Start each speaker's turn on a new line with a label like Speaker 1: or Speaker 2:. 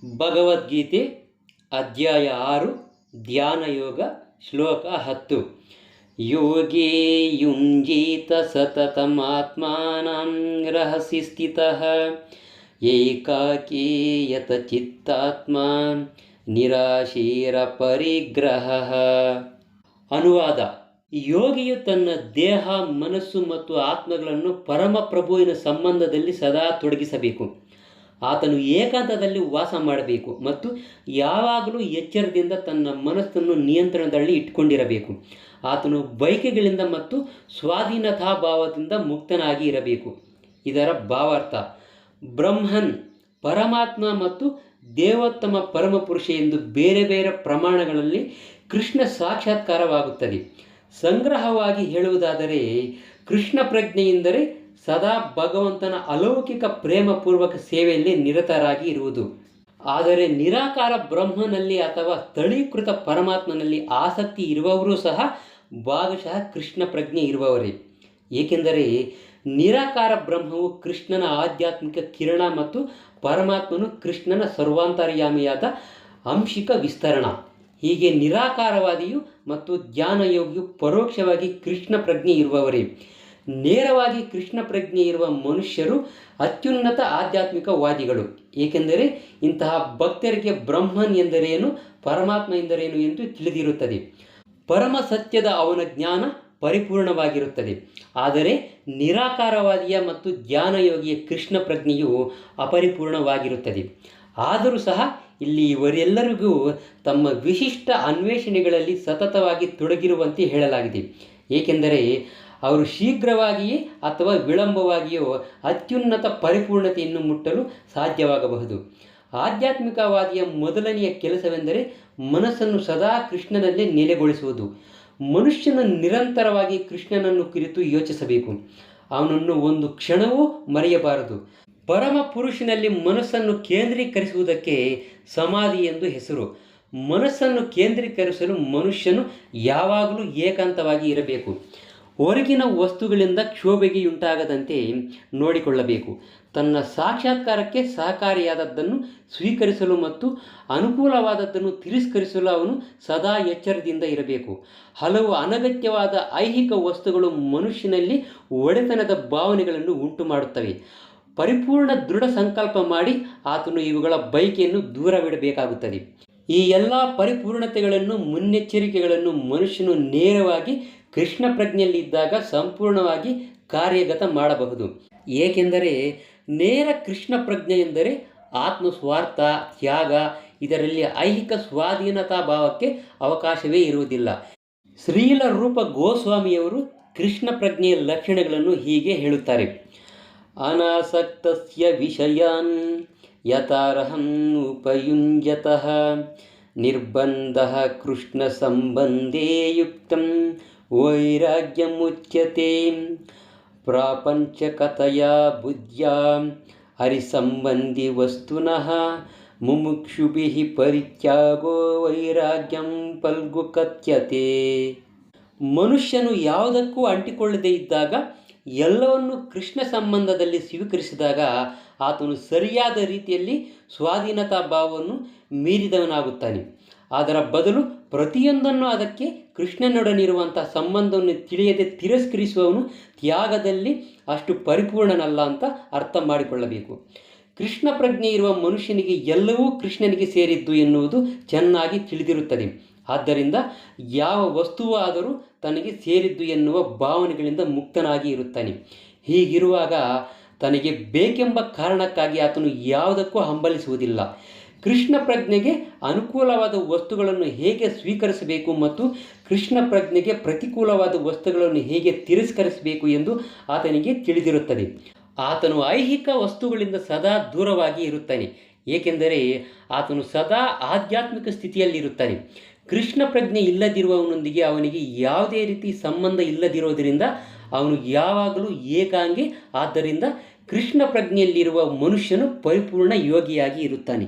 Speaker 1: ಭಗವದ್ಗೀತೆ ಅಧ್ಯಾಯ 6 ಧ್ಯಾನಯೋಗ ಶ್ಲೋಕ 10. ಯೋಗೇ ಯುಂಜೀತ ಸತತಮಾತ್ಮಾನಂ ರಹಸಿ ಸ್ಥಿತಃ ಏಕಾಕೀಯತ ಚಿತ್ತಾತ್ಮ ನಿರಾಶೀರ ಪರಿಗ್ರಹ. ಅನುವಾದ: ಯೋಗಿಯು ತನ್ನ ದೇಹ, ಮನಸ್ಸು ಮತ್ತು ಆತ್ಮಗಳನ್ನು ಪರಮಪ್ರಭುವಿನ ಸಂಬಂಧದಲ್ಲಿ ಸದಾ ತೊಡಗಿಸಬೇಕು. ಆತನು ಏಕಾಂತದಲ್ಲಿ ವಾಸ ಮಾಡಬೇಕು ಮತ್ತು ಯಾವಾಗಲೂ ಎಚ್ಚರದಿಂದ ತನ್ನ ಮನಸ್ಸನ್ನು ನಿಯಂತ್ರಣದಲ್ಲಿ ಇಟ್ಕೊಂಡಿರಬೇಕು. ಆತನು ಬಯಕೆಗಳಿಂದ ಮತ್ತು ಸ್ವಾಧೀನತಾಭಾವದಿಂದ ಮುಕ್ತನಾಗಿ ಇರಬೇಕು. ಇದರ ಭಾವಾರ್ಥ: ಬ್ರಹ್ಮನ್, ಪರಮಾತ್ಮ ಮತ್ತು ದೇವೋತ್ತಮ ಪರಮಪುರುಷ ಎಂದು ಬೇರೆ ಬೇರೆ ಪ್ರಮಾಣಗಳಲ್ಲಿ ಕೃಷ್ಣ ಸಾಕ್ಷಾತ್ಕಾರವಾಗುತ್ತದೆ. ಸಂಗ್ರಹವಾಗಿ ಹೇಳುವುದಾದರೆ, ಕೃಷ್ಣ ಪ್ರಜ್ಞೆ ಎಂದರೆ ಸದಾ ಭಗವಂತನ ಅಲೌಕಿಕ ಪ್ರೇಮಪೂರ್ವಕ ಸೇವೆಯಲ್ಲಿ ನಿರತರಾಗಿ ಇರುವುದು. ಆದರೆ ನಿರಾಕಾರ ಬ್ರಹ್ಮನಲ್ಲಿ ಅಥವಾ ಸ್ಥಳೀಕೃತ ಪರಮಾತ್ಮನಲ್ಲಿ ಆಸಕ್ತಿ ಇರುವವರೂ ಸಹ ಭಾಗಶಃ ಕೃಷ್ಣ ಪ್ರಜ್ಞೆ ಇರುವವರೇ. ಏಕೆಂದರೆ ನಿರಾಕಾರ ಬ್ರಹ್ಮವು ಕೃಷ್ಣನ ಆಧ್ಯಾತ್ಮಿಕ ಕಿರಣ ಮತ್ತು ಪರಮಾತ್ಮನು ಕೃಷ್ಣನ ಸರ್ವಾಂತರ್ಯಾಮಿಯಾದ ಅಂಶಿಕ ವಿಸ್ತರಣ. ಹೀಗೆ ನಿರಾಕಾರವಾದಿಯು ಮತ್ತು ಧ್ಯಾನಯೋಗಿಯು ಪರೋಕ್ಷವಾಗಿ ಕೃಷ್ಣ ಪ್ರಜ್ಞೆ ಇರುವವರೇ. ನೇರವಾಗಿ ಕೃಷ್ಣ ಪ್ರಜ್ಞೆ ಇರುವ ಮನುಷ್ಯರು ಅತ್ಯುನ್ನತ ಆಧ್ಯಾತ್ಮಿಕವಾದಿಗಳು. ಏಕೆಂದರೆ ಇಂತಹ ಭಕ್ತರಿಗೆ ಬ್ರಹ್ಮನ್ ಎಂದರೇನು, ಪರಮಾತ್ಮ ಎಂದರೇನು ಎಂದು ತಿಳಿದಿರುತ್ತದೆ. ಪರಮ ಸತ್ಯದ ಅವನ ಜ್ಞಾನ ಪರಿಪೂರ್ಣವಾಗಿರುತ್ತದೆ. ಆದರೆ ನಿರಾಕಾರವಾದಿಯ ಮತ್ತು ಧ್ಯಾನಯೋಗಿಯ ಕೃಷ್ಣ ಪ್ರಜ್ಞೆಯು ಅಪರಿಪೂರ್ಣವಾಗಿರುತ್ತದೆ. ಆದರೂ ಸಹ ಇಲ್ಲಿ ಇವರೆಲ್ಲರಿಗೂ ತಮ್ಮ ವಿಶಿಷ್ಟ ಅನ್ವೇಷಣೆಗಳಲ್ಲಿ ಸತತವಾಗಿ ತೊಡಗಿರುವಂತೆ ಹೇಳಲಾಗಿದೆ. ಏಕೆಂದರೆ ಅವರು ಶೀಘ್ರವಾಗಿಯೇ ಅಥವಾ ವಿಳಂಬವಾಗಿಯೋ ಅತ್ಯುನ್ನತ ಪರಿಪೂರ್ಣತೆಯನ್ನು ಮುಟ್ಟಲು ಸಾಧ್ಯವಾಗಬಹುದು. ಆಧ್ಯಾತ್ಮಿಕವಾದಿಯ ಮೊದಲನೆಯ ಕೆಲಸವೆಂದರೆ ಮನಸ್ಸನ್ನು ಸದಾ ಕೃಷ್ಣನಲ್ಲೇ ನೆಲೆಗೊಳಿಸುವುದು. ಮನುಷ್ಯನು ನಿರಂತರವಾಗಿ ಕೃಷ್ಣನನ್ನು ಕುರಿತು ಯೋಚಿಸಬೇಕು. ಅವನನ್ನು ಒಂದು ಕ್ಷಣವೂ ಮರೆಯಬಾರದು. ಪರಮ ಪುರುಷನಲ್ಲಿ ಮನಸ್ಸನ್ನು ಕೇಂದ್ರೀಕರಿಸುವುದಕ್ಕೆ ಸಮಾಧಿ ಎಂದು ಹೆಸರು. ಮನಸ್ಸನ್ನು ಕೇಂದ್ರೀಕರಿಸಲು ಮನುಷ್ಯನು ಯಾವಾಗಲೂ ಏಕಾಂತವಾಗಿ ಇರಬೇಕು. ಹೊರಗಿನ ವಸ್ತುಗಳಿಂದ ಕ್ಷೋಭೆಯುಂಟಾಗದಂತೆ ನೋಡಿಕೊಳ್ಳಬೇಕು. ತನ್ನ ಸಾಕ್ಷಾತ್ಕಾರಕ್ಕೆ ಸಹಕಾರಿಯಾದದ್ದನ್ನು ಸ್ವೀಕರಿಸಲು ಮತ್ತು ಅನುಕೂಲವಾದದ್ದನ್ನು ತಿರಸ್ಕರಿಸಲು ಅವನು ಸದಾ ಎಚ್ಚರದಿಂದ ಇರಬೇಕು. ಹಲವು ಅನಗತ್ಯವಾದ ಐಹಿಕ ವಸ್ತುಗಳು ಮನುಷ್ಯನಲ್ಲಿ ಒಡೆತನದ ಭಾವನೆಗಳನ್ನು ಉಂಟು ಮಾಡುತ್ತವೆ. ಪರಿಪೂರ್ಣ ದೃಢ ಸಂಕಲ್ಪ ಮಾಡಿ ಆತನು ಇವುಗಳ ಬಯಕೆಯನ್ನು ದೂರವಿಡಬೇಕಾಗುತ್ತದೆ. ಈ ಎಲ್ಲ ಪರಿಪೂರ್ಣತೆಗಳನ್ನು, ಮುನ್ನೆಚ್ಚರಿಕೆಗಳನ್ನು ಮನುಷ್ಯನು ನೇರವಾಗಿ ಕೃಷ್ಣ ಪ್ರಜ್ಞೆಯಲ್ಲಿದ್ದಾಗ ಸಂಪೂರ್ಣವಾಗಿ ಕಾರ್ಯಗತ ಮಾಡಬಹುದು. ಏಕೆಂದರೆ ನೇರ ಕೃಷ್ಣ ಪ್ರಜ್ಞೆ ಎಂದರೆ ಆತ್ಮಸ್ವಾರ್ಥ, ತ್ಯಾಗ. ಇದರಲ್ಲಿ ಐಹಿಕ ಸ್ವಾಧೀನತಾ ಭಾವಕ್ಕೆ ಅವಕಾಶವೇ ಇರುವುದಿಲ್ಲ. ಶ್ರೀಲ ರೂಪ ಗೋಸ್ವಾಮಿಯವರು ಕೃಷ್ಣ ಪ್ರಜ್ಞೆಯ ಲಕ್ಷಣಗಳನ್ನು ಹೀಗೆ ಹೇಳುತ್ತಾರೆ: ಅನಾಸಕ್ತಸ್ಯ ವಿಷಯಾನ್ ಯಥಾರ್ಹಂ ಉಪಯುಂಜತಃ ನಿರ್ಬಂಧಃ ಕೃಷ್ಣ ಸಂಬಂಧೇ ಯುಕ್ತಂ ವೈರಾಗ್ಯಮುಚ್ಯತೆ ಪ್ರಾಪಂಚಕತಯಾ ಬುದ್ಧ್ಯಾ ಹರಿಸಂಬಂಧಿ ವಸ್ತುನಃ ಮುಮುಕ್ಷುಭಿಃ ಪರಿತ್ಯಾಗೋ ವೈರಾಗ್ಯಂ ಫಲ್ಗುಕಥ್ಯತೆ. ಮನುಷ್ಯನು ಯಾವುದಕ್ಕೂ ಅಂಟಿಕೊಳ್ಳದೇ ಇದ್ದಾಗ, ಎಲ್ಲವನ್ನು ಕೃಷ್ಣ ಸಂಬಂಧದಲ್ಲಿ ಸ್ವೀಕರಿಸಿದಾಗ ಆತನು ಸರಿಯಾದ ರೀತಿಯಲ್ಲಿ ಸ್ವಾಧೀನತಾ ಭಾವವನ್ನು ಮೀರಿದವನಾಗುತ್ತಾನೆ. ಅದರ ಬದಲು ಪ್ರತಿಯೊಂದನ್ನು ಅದಕ್ಕೆ ಕೃಷ್ಣನೊಡನಿರುವಂಥ ಸಂಬಂಧವನ್ನು ತಿಳಿಯದೆ ತಿರಸ್ಕರಿಸುವವನು ತ್ಯಾಗದಲ್ಲಿ ಅಷ್ಟು ಪರಿಪೂರ್ಣನಲ್ಲ ಅಂತ ಅರ್ಥ ಮಾಡಿಕೊಳ್ಳಬೇಕು. ಕೃಷ್ಣ ಪ್ರಜ್ಞೆ ಇರುವ ಮನುಷ್ಯನಿಗೆ ಎಲ್ಲವೂ ಕೃಷ್ಣನಿಗೆ ಸೇರಿದ್ದು ಎನ್ನುವುದು ಚೆನ್ನಾಗಿ ತಿಳಿದಿರುತ್ತದೆ. ಆದ್ದರಿಂದ ಯಾವ ವಸ್ತುವಾದರೂ ತನಗೆ ಸೇರಿದ್ದು ಎನ್ನುವ ಭಾವನೆಗಳಿಂದ ಮುಕ್ತನಾಗಿ ಇರುತ್ತಾನೆ. ಹೀಗಿರುವಾಗ ತನಗೆ ಬೇಕೆಂಬ ಕಾರಣಕ್ಕಾಗಿ ಆತನು ಯಾವುದಕ್ಕೂ ಹಂಬಲಿಸುವುದಿಲ್ಲ. ಕೃಷ್ಣ ಪ್ರಜ್ಞೆಗೆ ಅನುಕೂಲವಾದ ವಸ್ತುಗಳನ್ನು ಹೇಗೆ ಸ್ವೀಕರಿಸಬೇಕು ಮತ್ತು ಕೃಷ್ಣ ಪ್ರಜ್ಞೆಗೆ ಪ್ರತಿಕೂಲವಾದ ವಸ್ತುಗಳನ್ನು ಹೇಗೆ ತಿರಸ್ಕರಿಸಬೇಕು ಎಂದು ಆತನಿಗೆ ತಿಳಿದಿರುತ್ತದೆ. ಆತನು ಐಹಿಕ ವಸ್ತುಗಳಿಂದ ಸದಾ ದೂರವಾಗಿ ಇರುತ್ತಾನೆ. ಏಕೆಂದರೆ ಆತನು ಸದಾ ಆಧ್ಯಾತ್ಮಿಕ ಸ್ಥಿತಿಯಲ್ಲಿರುತ್ತಾನೆ. ಕೃಷ್ಣ ಪ್ರಜ್ಞೆ ಇಲ್ಲದಿರುವವನೊಂದಿಗೆ ಅವನಿಗೆ ಯಾವುದೇ ರೀತಿ ಸಂಬಂಧ ಇಲ್ಲದಿರೋದರಿಂದ ಅವನು ಯಾವಾಗಲೂ ಏಕಾಂಗಿ. ಆದ್ದರಿಂದ ಕೃಷ್ಣ ಪ್ರಜ್ಞೆಯಲ್ಲಿರುವ ಮನುಷ್ಯನು ಪರಿಪೂರ್ಣ ಯೋಗಿಯಾಗಿ ಇರುತ್ತಾನೆ.